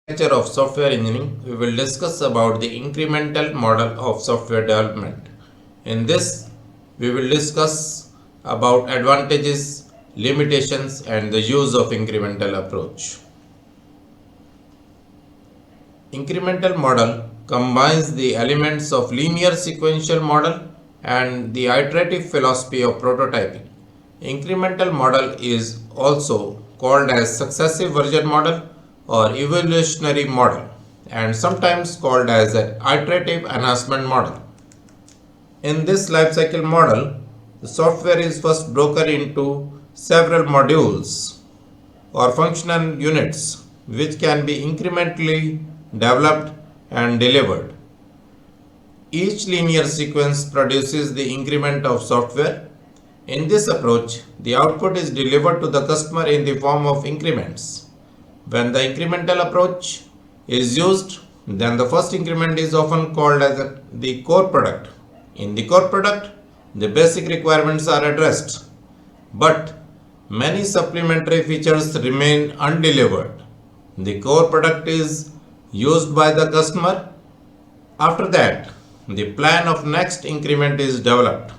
Lecture of software engineering, we will discuss about the incremental model of software development. In this, we will discuss about advantages, limitations, and the use of incremental approach. Incremental model combines the elements of linear sequential model and the iterative philosophy of prototyping. Incremental model is also called as successive version model or evolutionary model and sometimes called as an iterative enhancement model. In this lifecycle model, the software is first broken into several modules or functional units which can be incrementally developed and delivered. Each linear sequence produces the increment of software. In this approach, the output is delivered to the customer in the form of increments. When the incremental approach is used, then the first increment is often called as the core product. In the core product, the basic requirements are addressed, but many supplementary features remain undelivered. The core product is used by the customer. After that, the plan of next increment is developed.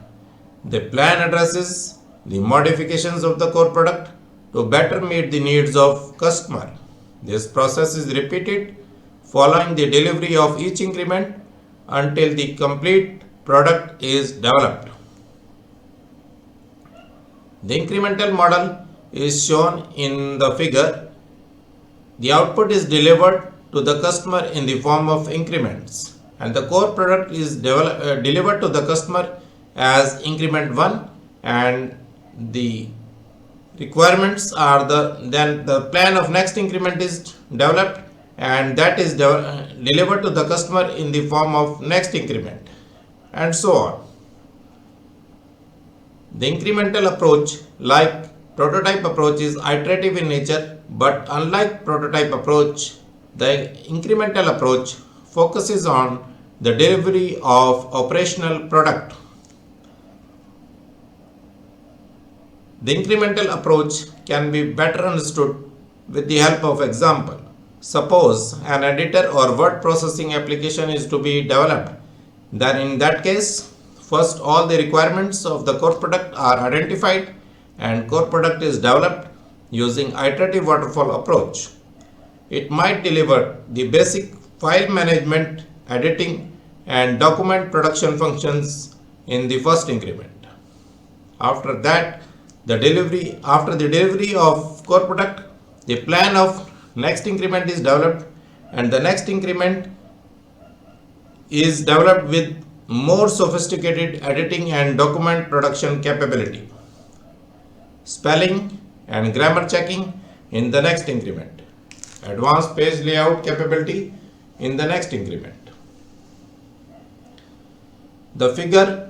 The plan addresses the modifications of the core product to better meet the needs of customer. This process is repeated following the delivery of each increment until the complete product is developed. The incremental model is shown in the figure. The output is delivered to the customer in the form of increments and the core product is delivered to the customer as increment 1 and the requirements are then the plan of next increment is developed and that is delivered to the customer in the form of next increment and so on. The incremental approach, like prototype approach, is iterative in nature, but unlike prototype approach, the incremental approach focuses on the delivery of operational product. The incremental approach can be better understood with the help of example. Suppose an editor or word processing application is to be developed. Then in that case, first all the requirements of the core product are identified and core product is developed using iterative waterfall approach. It might deliver the basic file management, editing and document production functions in the first increment. After that, after the delivery of core product, the plan of next increment is developed and the next increment is developed with more sophisticated editing and document production capability, spelling and grammar checking in the next increment, advanced page layout capability in the next increment. The figure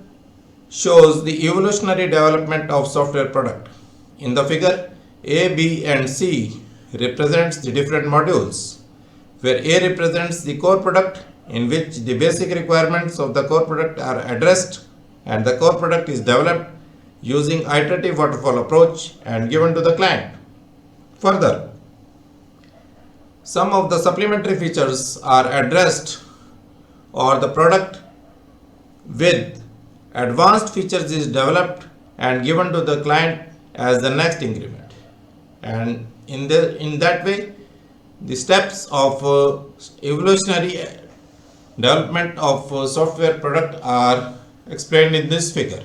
shows the evolutionary development of software product. In the figure, A, B and C represents the different modules, where A represents the core product in which the basic requirements of the core product are addressed and the core product is developed using iterative waterfall approach and given to the client. Further, some of the supplementary features are addressed or the product with advanced features is developed and given to the client as the next increment. And in that way, the steps of evolutionary development of software product are explained in this figure.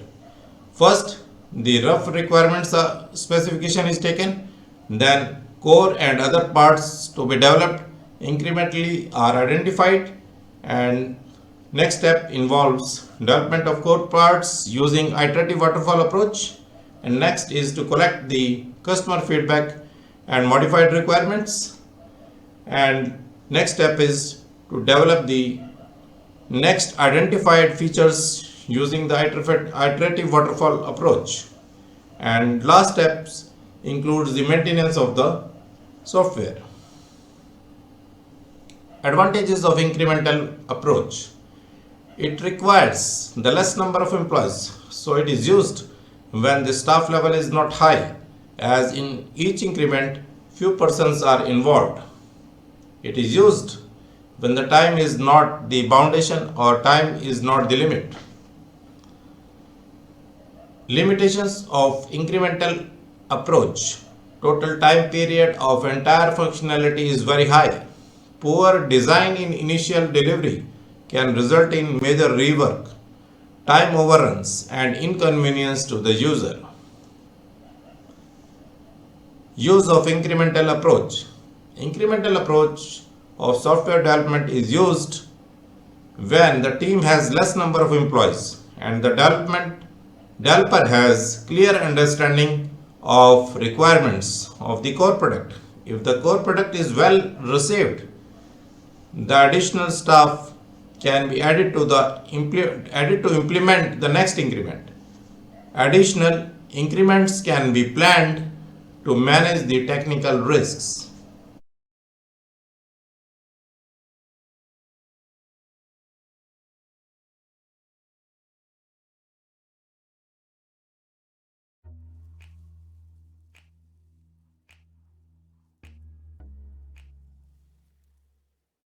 First, the rough requirements specification is taken, then core and other parts to be developed incrementally are identified, and next step involves development of core parts using iterative waterfall approach, and next is to collect the customer feedback and modified requirements, and next step is to develop the next identified features using the iterative waterfall approach, and last steps includes the maintenance of the software. Advantages of incremental approach: it requires the less number of employees, so it is used when the staff level is not high, as in each increment few persons are involved. It is used when the time is not the foundation or time is not the limit. Limitations of incremental approach. Total time period of entire functionality is very high. Poor design in initial delivery can result in major rework, time overruns, and inconvenience to the user. Use of incremental approach. Incremental approach of software development is used when the team has less number of employees and the developer has clear understanding of requirements of the core product. If the core product is well received, the additional staff can be added to implement the next increment. Additional increments can be planned to manage the technical risks.